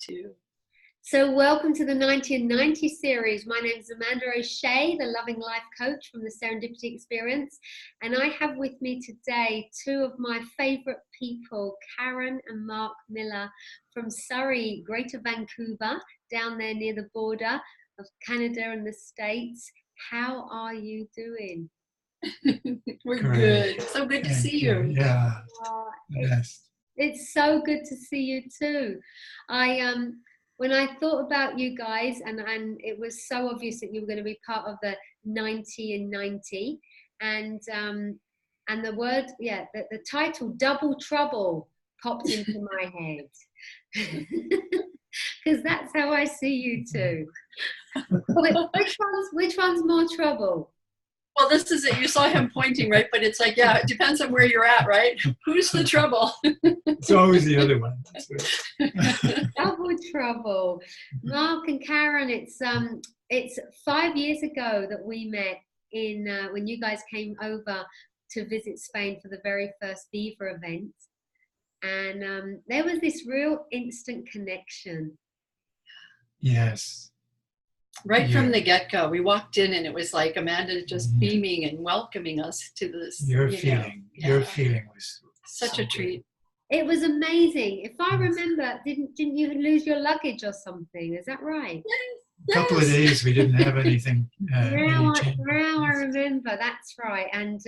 too. So welcome to the 1990 series. My name is Amanda O'Shea, the Loving Life Coach from the Serendipity Experience. And I have with me today two of my favorite people, Karen and Mark Miller from Surrey, Greater Vancouver, down there near the border of Canada and the States. How are you doing? We're Great. good. So good to Thank see you. Yeah. Yes. It's so good to see you too. When I thought about you guys, and it was so obvious that you were going to be part of the 90 in 90, and the word, the title "Double Trouble" popped into my head because that's how I see you two. Which one's more trouble? Well, this is it. You saw him pointing, right? But it's like, yeah, it depends on where you're at, right? Who's the trouble? It's always the other one. Double trouble. Mark and Karen, it's 5 years ago that we met in when you guys came over to visit Spain for the very first Viva event, and there was this real instant connection. Yes. Right from the get-go, we walked in and it was like Amanda just beaming and welcoming us to this. Your feeling was such a treat. It was amazing. If I remember, didn't you lose your luggage or something? Is that right? a couple of days we didn't have anything. Now I remember. That's right. And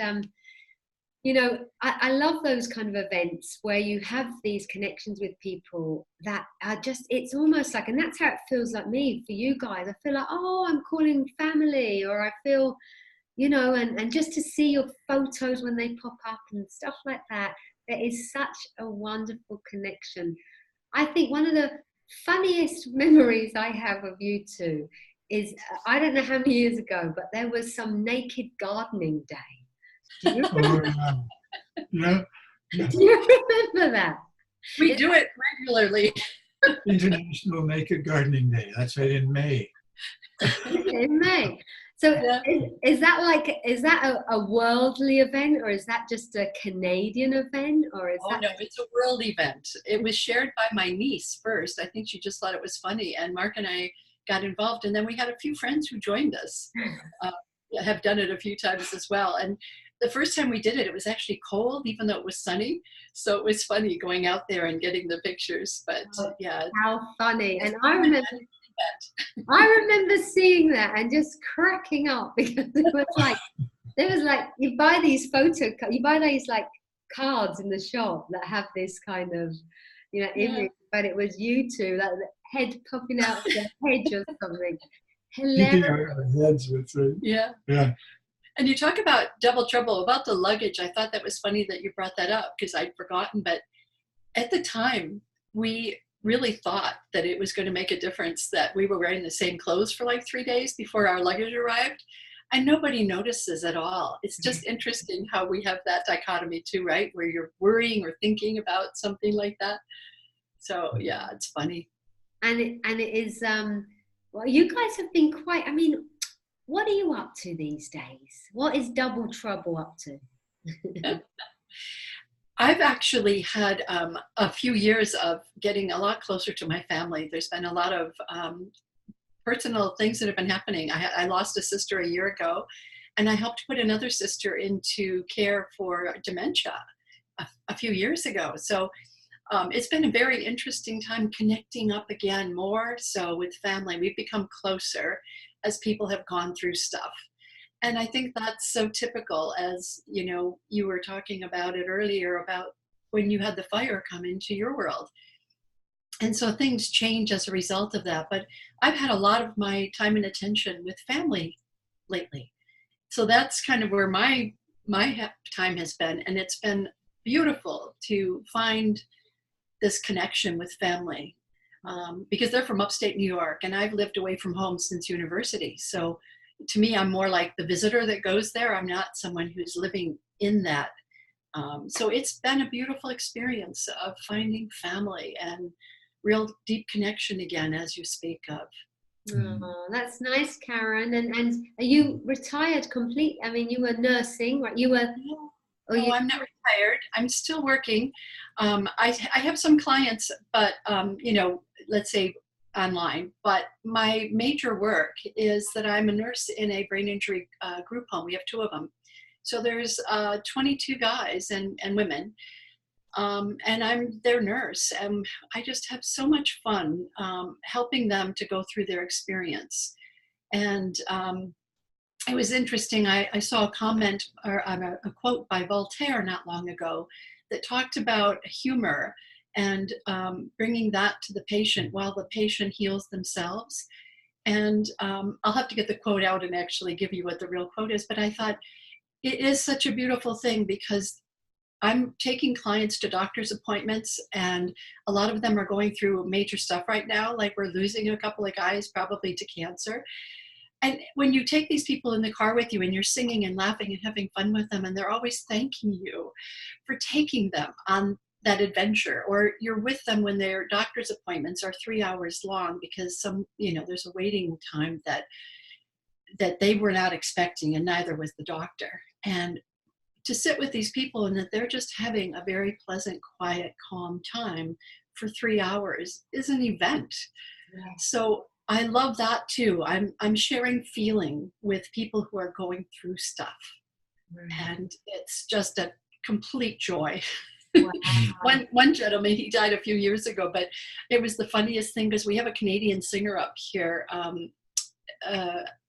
I love those kind of events where you have these connections with people that are just, it's almost like, and that's how it feels like me for you guys. I feel like, oh, I'm calling family, or I feel, and just to see your photos when they pop up and stuff like that, there is such a wonderful connection. I think one of the funniest memories I have of you two is, I don't know how many years ago, but there was some naked gardening day. Do you remember? Yeah. Do you remember that? We do it regularly. International Naked Gardening Day. That's right, in May. In May. So Yeah. is that a worldly event, or is that just a Canadian event, or is that? No, it's a world event. It was shared by my niece first. I think she just thought it was funny, and Mark and I got involved, and then we had a few friends who joined us. Have done it a few times as well, and the first time we did it, it was actually cold, even though it was sunny. So it was funny going out there and getting the pictures. But yeah, how funny! And I remember seeing that and just cracking up, because it was like, you buy these like cards in the shop that have this kind of image, but it was you two, like the head popping out of the hedge or something. Keeping our heads with it. Yeah. And you talk about double trouble, about the luggage. I thought that was funny that you brought that up, because I'd forgotten. But at the time, we really thought that it was going to make a difference that we were wearing the same clothes for like 3 days before our luggage arrived. And nobody notices at all. It's just interesting how we have that dichotomy too, right? Where you're worrying or thinking about something like that. So yeah, it's funny. And it is, well, you guys have been quite, what are you up to these days? What is Double Trouble up to? I've actually had a few years of getting a lot closer to my family. There's been a lot of personal things that have been happening. I lost a sister a year ago, and I helped put another sister into care for dementia a few years ago. So it's been a very interesting time connecting up again more so with family. We've become closer as people have gone through stuff. And I think that's so typical, as you were talking about it earlier, about when you had the fire come into your world. And so things change as a result of that. But I've had a lot of my time and attention with family lately. So that's kind of where my time has been. And it's been beautiful to find this connection with family, because they're from upstate New York, and I've lived away from home since university. So to me, I'm more like the visitor that goes there. I'm not someone who's living in that. So it's been a beautiful experience of finding family and real deep connection again, as you speak of. Oh, that's nice, Karen. And are you retired completely? You were nursing, right? You were Or No, you? I'm not retired. I'm still working. I have some clients, but let's say online. But my major work is that I'm a nurse in a brain injury group home. We have two of them. So there's 22 guys and women, and I'm their nurse. And I just have so much fun helping them to go through their experience. And it was interesting. I saw a comment or a quote by Voltaire not long ago that talked about humor and bringing that to the patient while the patient heals themselves. And I'll have to get the quote out and actually give you what the real quote is. But I thought it is such a beautiful thing because I'm taking clients to doctor's appointments, and a lot of them are going through major stuff right now. Like we're losing a couple of guys probably to cancer. And when you take these people in the car with you and you're singing and laughing and having fun with them, and they're always thanking you for taking them on that adventure, or you're with them when their doctor's appointments are 3 hours long because there's a waiting time that they were not expecting, and neither was the doctor. And to sit with these people and that they're just having a very pleasant, quiet, calm time for 3 hours is an event. Yeah. So I love that too. I'm sharing feeling with people who are going through stuff. Right. And it's just a complete joy. Wow. One gentleman, he died a few years ago, but it was the funniest thing because we have a Canadian singer up here.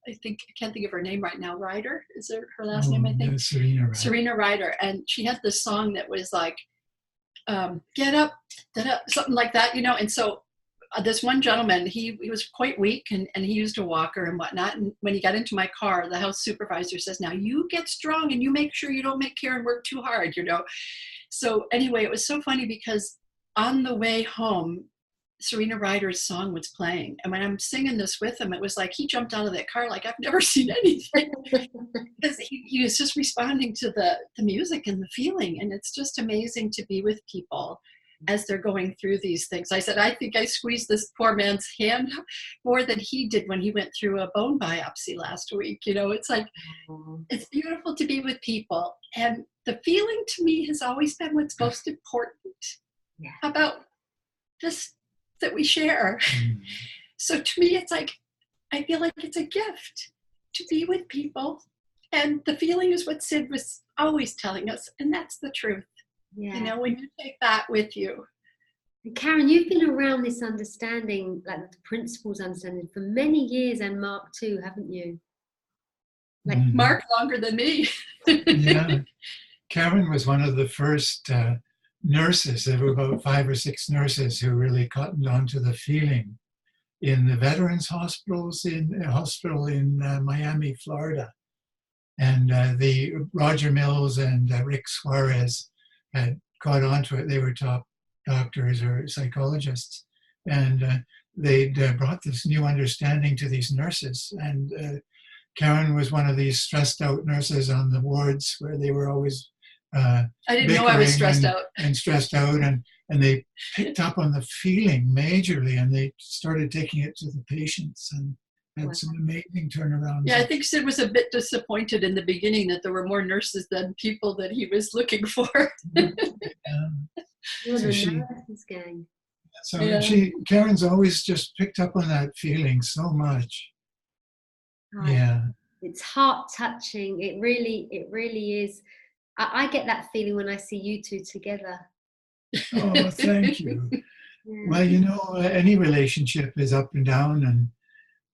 I can't think of her name right now. Ryder, is her last name? I think Serena Ryder. Serena Ryder, and she had this song that was like, "Get up, something like that," And so this one gentleman, he was quite weak, and he used a walker and whatnot. And when he got into my car, the house supervisor says, "Now you get strong and you make sure you don't make Karen work too hard," So anyway, it was so funny because on the way home, Serena Ryder's song was playing. And when I'm singing this with him, it was like he jumped out of that car like I've never seen anything. Because he was just responding to the music and the feeling. And it's just amazing to be with people as they're going through these things. I said, I think I squeezed this poor man's hand more than he did when he went through a bone biopsy last week. It's like, it's beautiful to be with people. And the feeling to me has always been what's most important about this that we share. So to me, it's like, I feel like it's a gift to be with people. And the feeling is what Sid was always telling us. And that's the truth. Yeah. When you take that with you. And Karen, you've been around this understanding, like the principles understanding, for many years, and Mark too, haven't you? Mark longer than me. Yeah. Karen was one of the first nurses. There were about 5 or 6 nurses who really cottoned on to the feeling in the veterans hospitals, in a hospital in Miami, Florida. And the Roger Mills and Rick Suarez had caught on to it. They were top doctors or psychologists. And they'd brought this new understanding to these nurses. And Karen was one of these stressed out nurses on the wards where they were always I didn't know I was stressed out. And stressed out. And they picked up on the feeling majorly, and they started taking it to the patients and had some amazing turnarounds. Yeah, I think Sid was a bit disappointed in the beginning that there were more nurses than people that he was looking for. Karen's always just picked up on that feeling so much. Right. Yeah. It's heart touching. It really is. I get that feeling when I see you two together. Oh, thank you. Yeah. Well, any relationship is up and down, and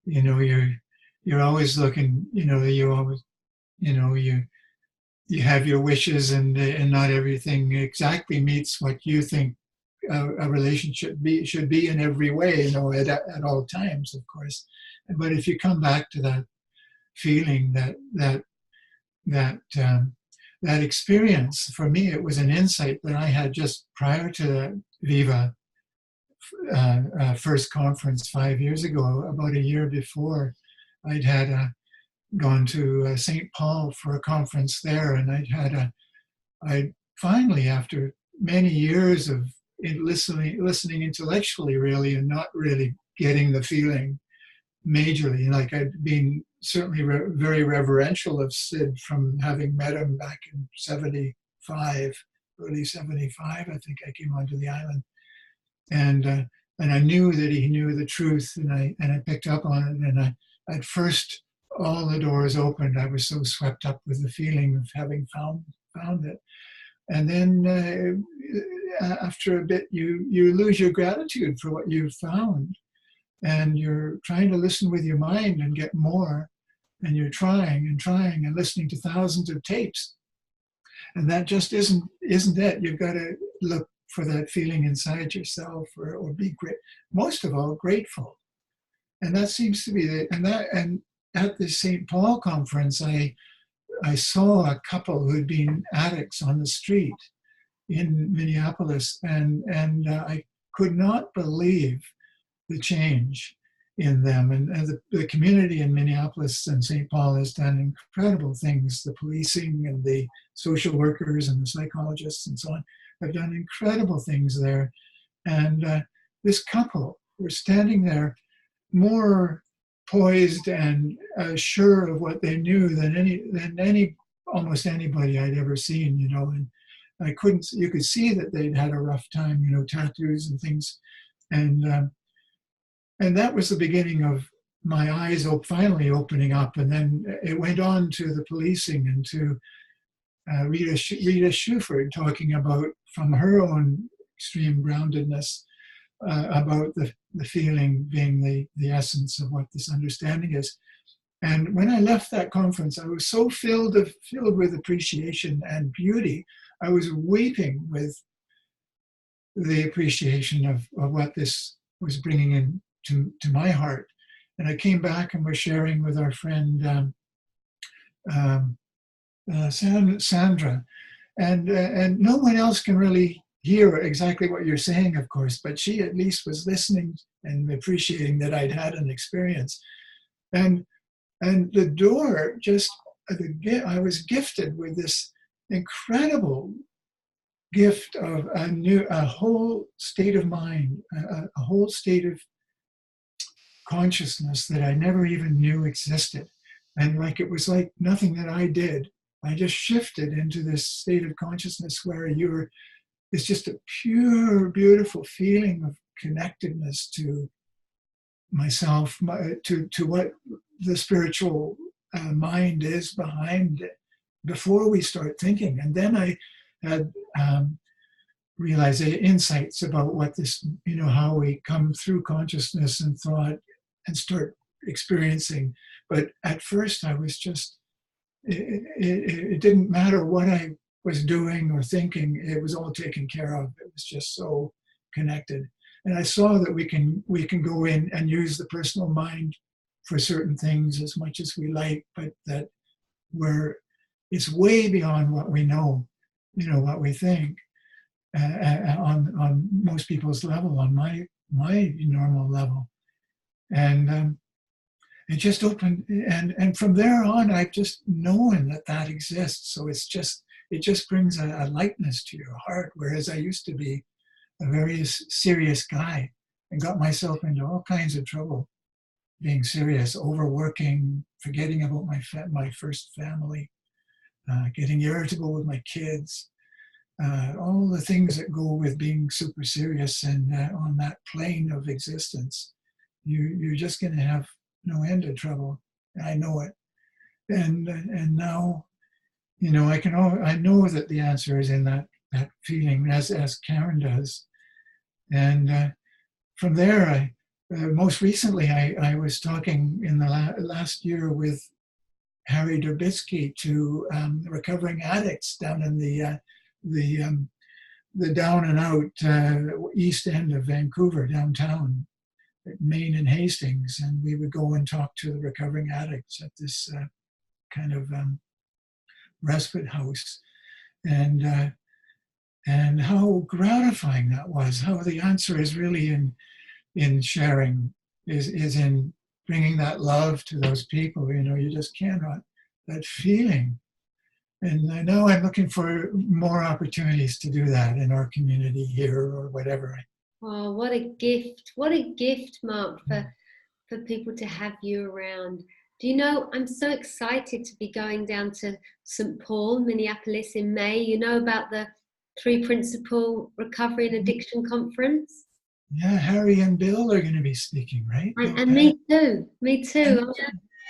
you're always looking. You always, you have your wishes, and not everything exactly meets what you think a relationship should be in every way. At all times, of course. But if you come back to that feeling, that experience, for me, it was an insight that I had just prior to the Viva first conference 5 years ago. About a year before, I'd had gone to St. Paul for a conference there, and I'd finally, after many years of listening intellectually, really, and not really getting the feeling majorly, like I'd been certainly very reverential of Sid from having met him back in 74 75, early 75, I think I came onto the island. And I knew that he knew the truth, and I picked up on it. And at first, all the doors opened. I was so swept up with the feeling of having found it. And then after a bit, you lose your gratitude for what you've found, and you're trying to listen with your mind and get more, and you're trying and listening to thousands of tapes, and that just isn't it. You've got to look for that feeling inside yourself, or be great. Most of all, grateful, and that seems to be the and at the St. Paul conference, I saw a couple who'd been addicts on the street in Minneapolis, and I could not believe the change in them. And the community in Minneapolis and St. Paul has done incredible things. The policing and the social workers and the psychologists and so on have done incredible things there. And this couple were standing there more poised and sure of what they knew than almost anybody I'd ever seen, and you could see that they'd had a rough time, tattoos and things. And that was the beginning of my eyes finally opening up. And then it went on to the policing and to Rita Shuford talking about, from her own extreme groundedness, about the feeling being the essence of what this understanding is. And when I left that conference, I was so filled with appreciation and beauty. I was weeping with the appreciation of what this was bringing in to my heart. And I came back and was sharing with our friend Sandra, and no one else can really hear exactly what you're saying, of course, but she at least was listening and appreciating that I'd had an experience. And the door I was gifted with this incredible gift of a whole state of mind, a whole state of consciousness that I never even knew existed. And it was like nothing that I did. I just shifted into this state of consciousness where it's just a pure, beautiful feeling of connectedness to myself, to what the spiritual mind is behind it before we start thinking. And then I had realized insights about what this, how we come through consciousness and thought and start experiencing. But at first I was just, it didn't matter what I was doing or thinking, it was all taken care of. It was just so connected. And I saw that we can go in and use the personal mind for certain things as much as we like, but that it's way beyond what we know, what we think, on most people's level, on my normal level. And it just opened, and from there on, I've just known that exists. So it just brings a lightness to your heart, whereas I used to be a very serious guy and got myself into all kinds of trouble being serious, overworking, forgetting about my first family, getting irritable with my kids, all the things that go with being super serious. And on that plane of existence, you're just going to have no end of trouble. I know it. And now, I know that the answer is in that feeling, as Karen does. And from there, most recently, I was talking in the last year with Harry Durbitsky to recovering addicts down in the down and out east end of Vancouver, downtown, at Main and Hastings. And we would go and talk to the recovering addicts at this kind of respite house. And how gratifying that was, how the answer is really in sharing, is in bringing that love to those people. You just cannot, that feeling. And now I'm looking for more opportunities to do that in our community here or whatever. Oh, what a gift, Mark, for people to have you around. Do you know, I'm so excited to be going down to St. Paul, Minneapolis in May. You know about the Three Principle Recovery and Addiction Conference? Yeah, Harry and Bill are going to be speaking, right? Bill And Pat. me too, me And too.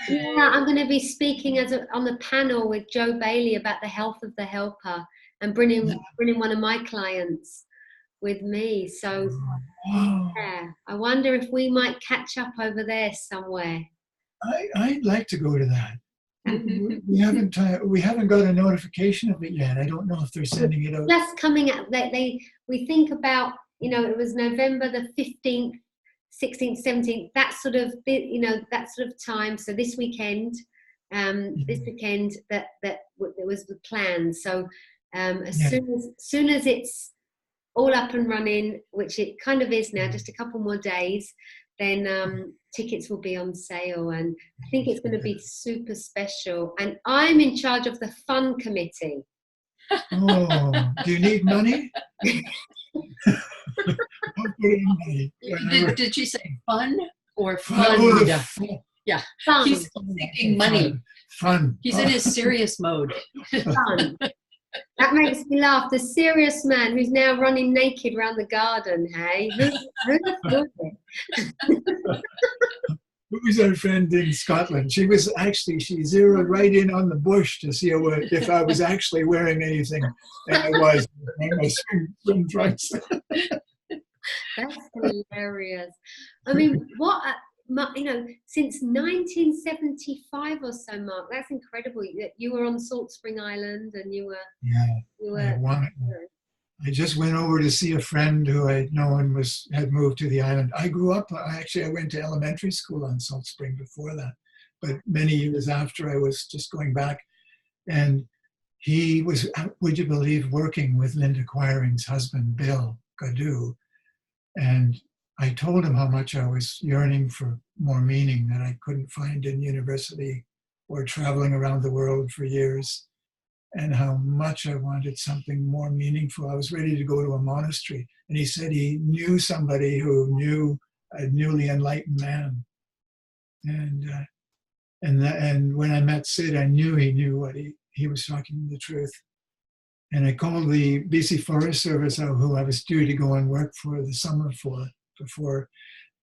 Yeah, I'm going to be speaking on the panel with Joe Bailey about the health of the helper and bringing one of my clients with me. So wow. yeah, I wonder if we might catch up over there somewhere. I'd like to go to that. We haven't got a notification of it yet. I don't know if they're sending it out. Just coming out, we think about, you know, it was November the 15th, 16th, 17th, that sort of, you know, that sort of time. So this weekend, that it was the plan. So as Yeah. soon as it's all up and running, which it kind of is now, just a couple more days, then tickets will be on sale, and I think it's going to be super special. And I'm in charge of the fun committee. Oh, do you need money? I'll put in money. Did she say fun or Oh, fun? Yeah, Fun. he's thinking money. Fun. He's in his serious mode. Fun. That makes me laugh. The serious man who's now running naked around the garden, hey? Who'd have thought it? Who's our friend in Scotland? She zeroed right in on the bush to see if I was actually wearing anything. And I was wearing my swim trunks. That's hilarious. I mean, you know, since 1975 or so, Mark, that's incredible. You were on Salt Spring Island, and you were. I just went over to see a friend who I'd known had moved to the island. I went to elementary school on Salt Spring before that, but many years after I was just going back. And he was, would you believe, working with Linda Quiring's husband, Bill Gadu. And I told him how much I was yearning for more meaning that I couldn't find in university or traveling around the world for years, and how much I wanted something more meaningful. I was ready to go to a monastery. And he said he knew somebody who knew a newly enlightened man. And when I met Sid, I knew he knew what he was talking the truth. And I called the BC Forest Service, who I was due to go and work for the summer before.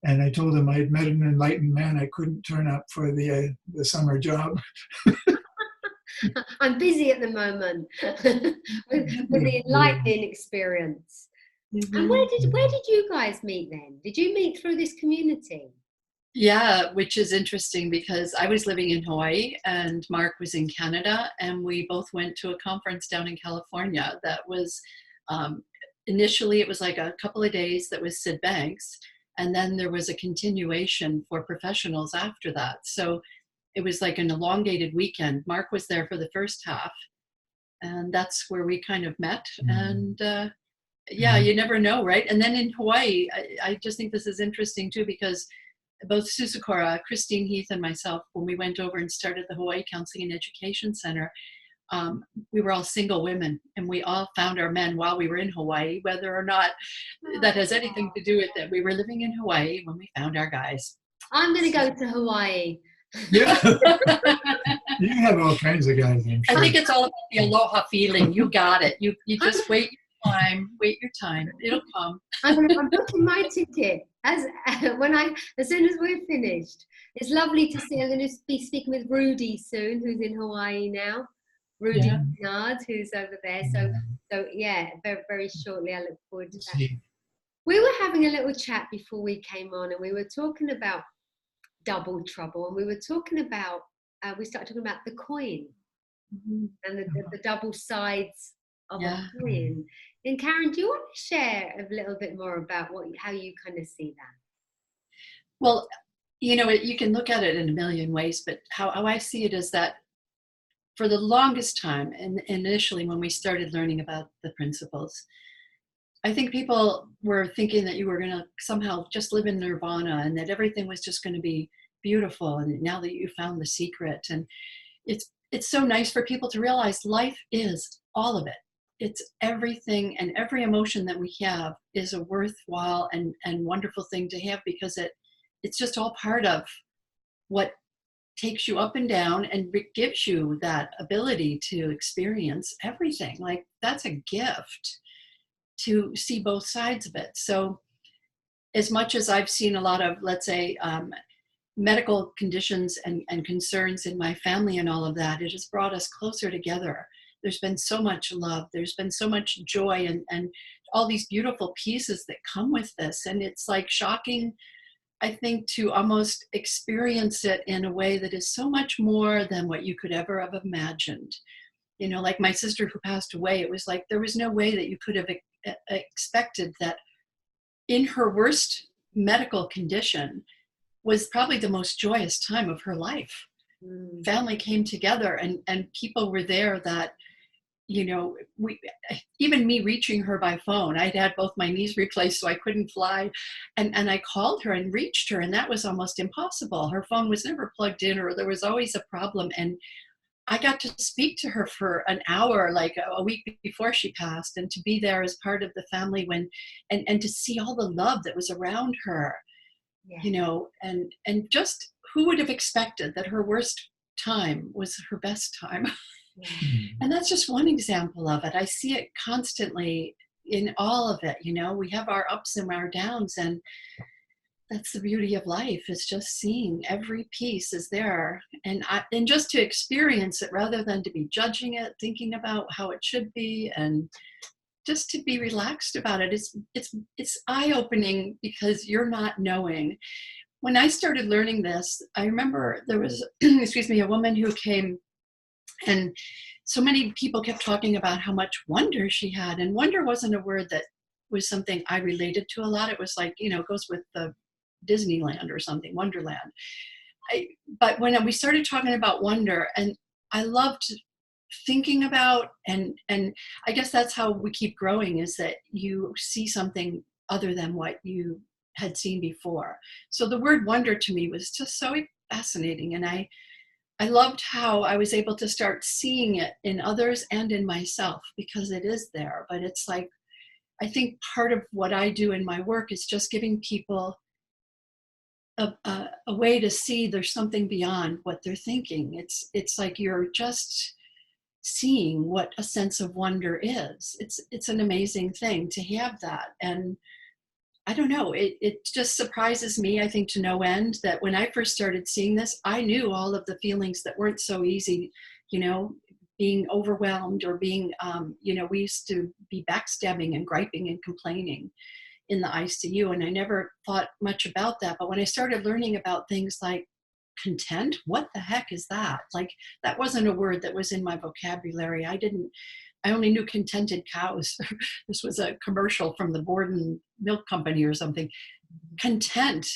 And I told them I'd met an enlightened man. I couldn't turn up for the summer job. I'm busy at the moment with the enlightening experience. Mm-hmm. And where did you guys meet then? Did you meet through this community? Yeah, which is interesting because I was living in Hawaii and Mark was in Canada, and we both went to a conference down in California that was initially it was like a couple of days that was Sid Banks, and then there was a continuation for professionals after that. So it was like an elongated weekend. Mark was there for the first half, and that's where we kind of met. And yeah, you never know, right? And then in Hawaii, I just think this is interesting too, because both Susukora, Christine Heath, and myself, when we went over and started the Hawaii Counseling and Education Center, we were all single women, and we all found our men while we were in Hawaii, whether or not that has anything to do with it. We were living in Hawaii when we found our guys. I'm going to go to Hawaii. Yeah. You have all kinds of guys, I'm sure. I think it's all about the aloha feeling. You got it. You just wait your time. It'll come. I'm booking my ticket as soon as we're finished. It's lovely to see. I'm going to be speaking with Rudy soon, who's in Hawaii now. Rudy Bernard, who's over there. So yeah, very, very shortly. I look forward to that. We were having a little chat before we came on, and we were talking about double trouble, and we were talking about we started talking about the coin and the double sides of a coin. And Karen, do you want to share a little bit more about how you kind of see that? Well, you know, you can look at it in a million ways, but how I see it is that for the longest time, and initially when we started learning about the principles, I think people were thinking that you were going to somehow just live in nirvana and that everything was just going to be beautiful. And now that you found the secret, and it's so nice for people to realize life is all of it. It's everything, and every emotion that we have is a worthwhile and wonderful thing to have, because it's just all part of what takes you up and down and gives you that ability to experience everything. Like, that's a gift to see both sides of it. So as much as I've seen a lot of, let's say, medical conditions and concerns in my family and all of that, it has brought us closer together. There's been so much love. There's been so much joy and all these beautiful pieces that come with this. And it's like shocking, I think, to almost experience it in a way that is so much more than what you could ever have imagined. You know, like my sister who passed away, it was like there was no way that you could have expected that in her worst medical condition was probably the most joyous time of her life. Family came together and people were there that, you know, even me reaching her by phone, I'd had both my knees replaced so I couldn't fly. And I called her and reached her, and that was almost impossible. Her phone was never plugged in, or there was always a problem. And I got to speak to her for an hour, like a week before she passed, and to be there as part of the family when, and to see all the love that was around her, Yeah. you know, and just who would have expected that her worst time was her best time? And that's just one example of it. I see it constantly in all of it. You know, we have our ups and our downs, and that's the beauty of life, is just seeing every piece is there, and just to experience it rather than to be judging it, thinking about how it should be, and just to be relaxed about it. It's eye-opening because you're not knowing. When I started learning this, I remember there was excuse me, a woman who came, and so many people kept talking about how much wonder she had. And wonder wasn't a word that was something I related to a lot. It was like, you know, it goes with the Disneyland or something, Wonderland. But when we started talking about wonder, and I loved thinking about, and I guess that's how we keep growing, is that you see something other than what you had seen before. So the word wonder to me was just so fascinating. And I loved how I was able to start seeing it in others and in myself, because it is there. But it's like, I think part of what I do in my work is just giving people a way to see there's something beyond what they're thinking. It's like you're just seeing what a sense of wonder is. It's an amazing thing to have that. And I don't know, it just surprises me, I think, to no end, that when I first started seeing this, I knew all of the feelings that weren't so easy, you know, being overwhelmed, or being, you know, we used to be backstabbing and griping and complaining in the ICU, and I never thought much about that. But when I started learning about things like content, what the heck is that? Like, that wasn't a word that was in my vocabulary. I only knew contented cows. This was a commercial from the Borden Milk Company or something. Content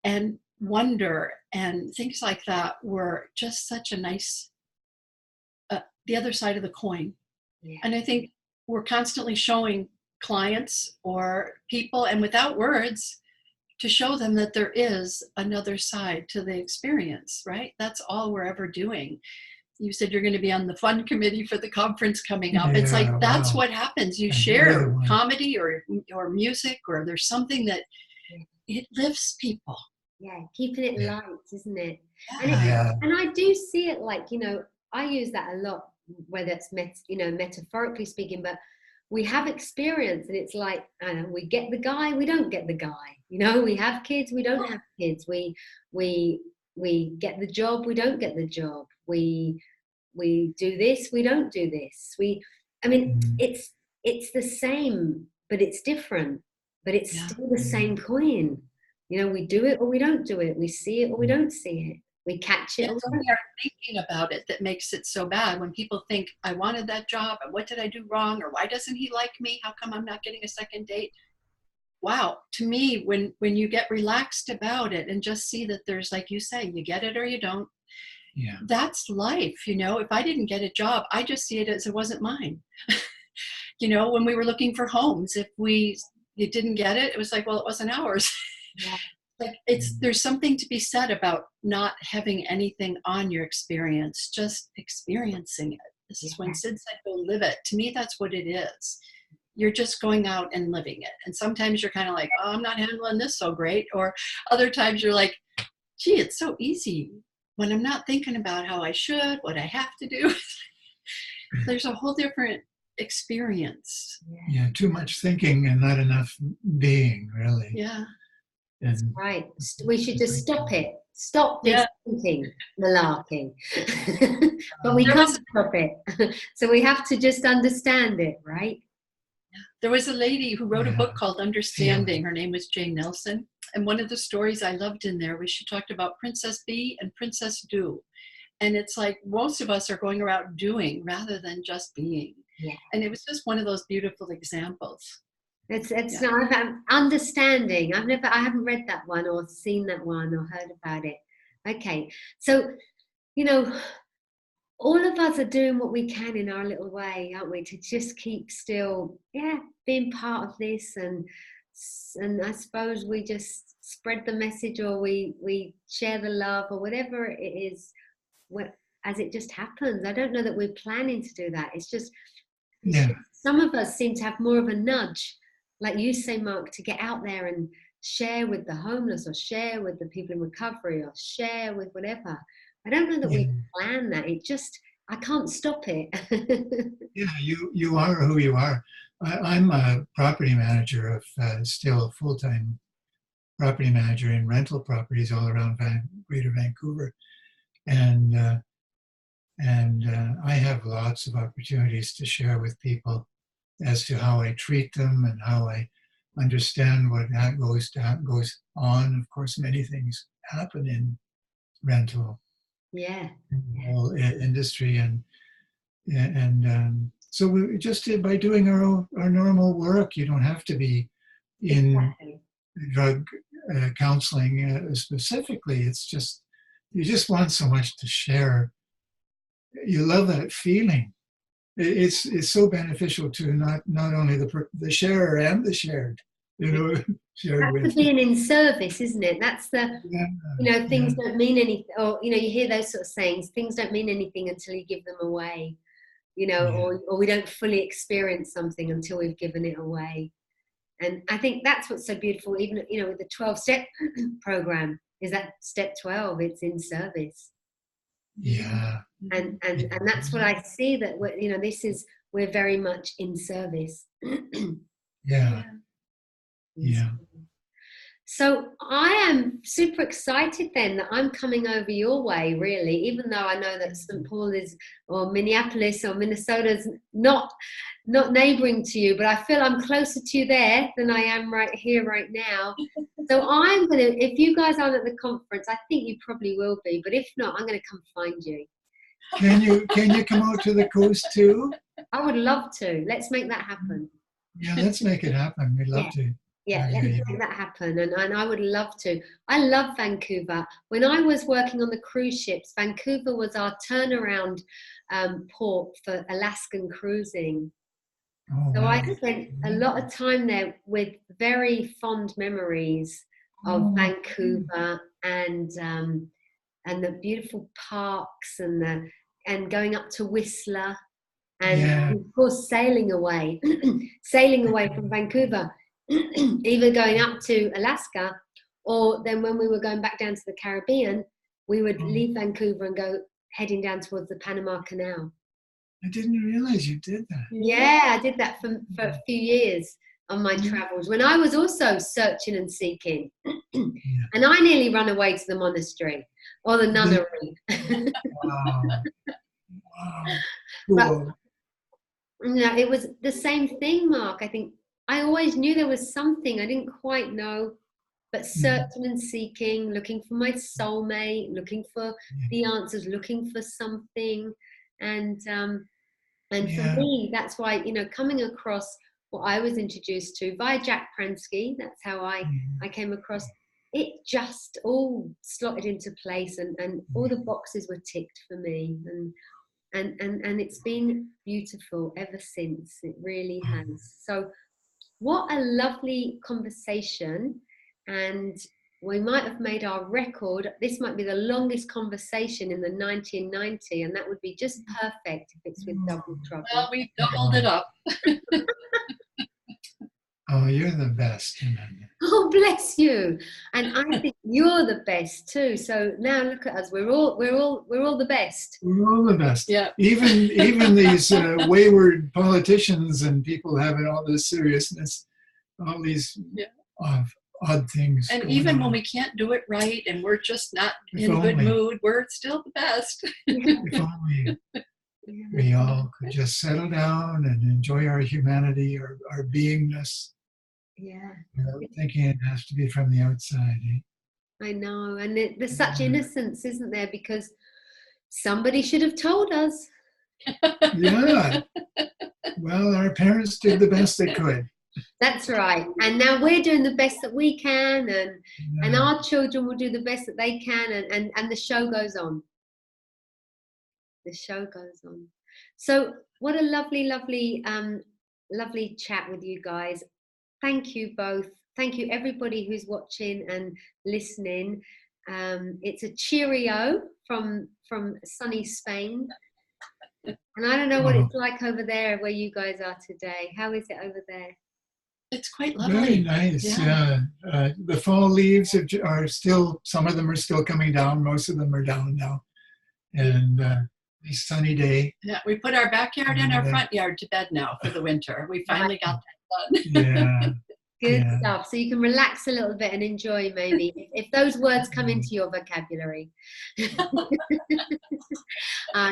and wonder and things like that were just such a nice, the other side of the coin. Yeah. And I think we're constantly showing clients or people, and without words, to show them that there is another side to the experience, right? That's all we're ever doing. You said you're going to be on the fun committee for the conference coming up. It's like, that's wow. what happens. You And share comedy or music, or there's something that it lifts people. Yeah, keeping it light, isn't it? Yeah. And I do see it like, you know, I use that a lot, whether it's metaphorically speaking, but we have experience, and it's like, I don't know, we get the guy, we don't get the guy. You know, we have kids, we don't have kids. We get the job, we don't get the job. We do this, we don't do this. It's the same, but it's different. But it's still the same coin. You know, we do it or we don't do it. We see it or we don't see it. We catch it. It's when we are thinking about it that makes it so bad. When people think, I wanted that job, and what did I do wrong? Or why doesn't he like me? How come I'm not getting a second date? Wow. To me, when you get relaxed about it and just see that there's, like you say, you get it or you don't. Yeah. That's life. You know, if I didn't get a job, I just see it as it wasn't mine. You know, when we were looking for homes, if you didn't get it, it was like, well, it wasn't ours. Yeah. Like, there's something to be said about not having anything on your experience, just experiencing it. This is when Sid said, go live it. To me, that's what it is. You're just going out and living it. And sometimes you're kind of like, oh, I'm not handling this so great. Or other times you're like, gee, it's so easy. when I'm not thinking about how I should, what I have to do, there's a whole different experience. Yeah, too much thinking and not enough being, really. Yeah. That's And right. We should just stop it. Stop this Yeah. thinking, malarkey. But we There can't was stop it. So we have to just understand it, right? there was a lady who wrote a book yeah, called feeling. Understanding. Her name was Jane Nelson. And one of the stories I loved in there was she talked about Princess Bee and Princess Do. And it's like most of us are going around doing rather than just being. Yeah. And it was just one of those beautiful examples. It's Yeah. not about understanding. I haven't read that one or seen that one or heard about it. Okay. So, you know, all of us are doing what we can in our little way, aren't we, to just keep still, being part of this, and I suppose we just spread the message, or we share the love, or whatever it is, as it just happens. I don't know that we're planning to do that. It's just Yeah, some of us seem to have more of a nudge, like you say, Mark, to get out there and share with the homeless, or share with the people in recovery, or share with whatever. I don't know that yeah, we plan that. It just, I can't stop it. yeah. You are who you are. I'm a property manager of still a full-time property manager in rental properties all around Greater Vancouver, and I have lots of opportunities to share with people as to how I treat them and how I understand what goes on. Of course, many things happen in rental Yeah. whole industry, and so we just by doing our normal work. You don't have to be in Exactly. drug counseling specifically. It's just you just want so much to share. You love that feeling. It's so beneficial to not only the sharer and the shared, shared That's the with. being in service, isn't it? That's the, Yeah, yeah, things don't mean anything, or, you hear those sort of sayings, things don't mean anything until you give them away, yeah, or we don't fully experience something until we've given it away. And I think that's what's so beautiful, even, with the 12-step program, is that step 12, it's in service. yeah, And that's what I see, that we're very much in service. yeah, yeah. So I am super excited then that I'm coming over your way, really, even though I know that St. Paul is, or Minneapolis or Minnesota's not neighboring to you, but I feel I'm closer to you there than I am right here, right now. So I'm going to, if you guys aren't at the conference, I think you probably will be, but if not, I'm going to come find you. Can you come out to the coast too? I would love to. Let's make that happen. Yeah, let's make it happen. We'd love to. Yeah, let's make that happen. And I would love to. I love Vancouver. When I was working on the cruise ships, Vancouver was our turnaround port for Alaskan cruising. Oh, So wow. I spent a lot of time there with very fond memories of Vancouver, and the beautiful parks, and going up to Whistler, and Yeah, of course sailing away from Vancouver, either going up to Alaska, or then when we were going back down to the Caribbean, we would leave Vancouver and go heading down towards the Panama Canal. I didn't realize you did that. Yeah, I did that for a few years on my travels, when I was also searching and seeking. And I nearly ran away to the monastery or the nunnery. Wow. Wow. But Cool. it was the same thing, Mark. I think I always knew there was something I didn't quite know, but searching and seeking, looking for my soulmate, looking for the answers, looking for something. And for me, that's why, coming across what I was introduced to via Jack Pransky, that's how I came across it. Just all slotted into place, and all the boxes were ticked for me, and it's been beautiful ever since. It really has. So what a lovely conversation. And we might have made our record. This might be the longest conversation in the 1990, and that would be just perfect if it's with Double Trouble. Well, we doubled it up. Oh, you're the best, Amanda. Oh, bless you. And I think you're the best too. So now look at us. We're all the best. We're all the best. Yeah. Even these wayward politicians and people having all this seriousness, all these odd things. And going even on. when we can't do it right and we're just not If in good only. mood, we're still the best. If only we all could just settle down and enjoy our humanity, our beingness, Yeah. without thinking it has to be from the outside. I know. And there's such innocence, isn't there? Because somebody should have told us. Yeah. Well, our parents did the best they could. That's right. And now we're doing the best that we can, and our children will do the best that they can, and the show goes on. The show goes on. So what a lovely, lovely, lovely chat with you guys. Thank you both. Thank you everybody who's watching and listening. It's a cheerio from sunny Spain. And I don't know what it's like over there where you guys are today. How is it over there? It's quite lovely. Very nice, yeah. The fall leaves are still, some of them are still coming down. Most of them are down now. And a sunny day. Yeah, we put our backyard and our front yard to bed now for the winter. We finally got that done. Yeah. Good stuff. So you can relax a little bit and enjoy, maybe, if those words come into your vocabulary.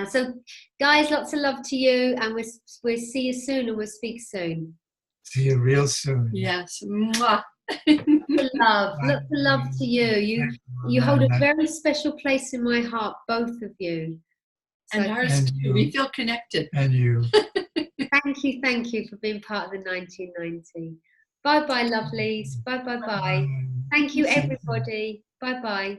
So, guys, lots of love to you, and we'll see you soon, and we'll speak soon. See you real soon. Yes. Mwah. Lots of love to you. You hold a very special place in my heart, both of you. So, And ours too. We feel connected. And you. Thank you for being part of the 1990. Bye-bye, lovelies. Bye. Thank you, everybody. Bye-bye.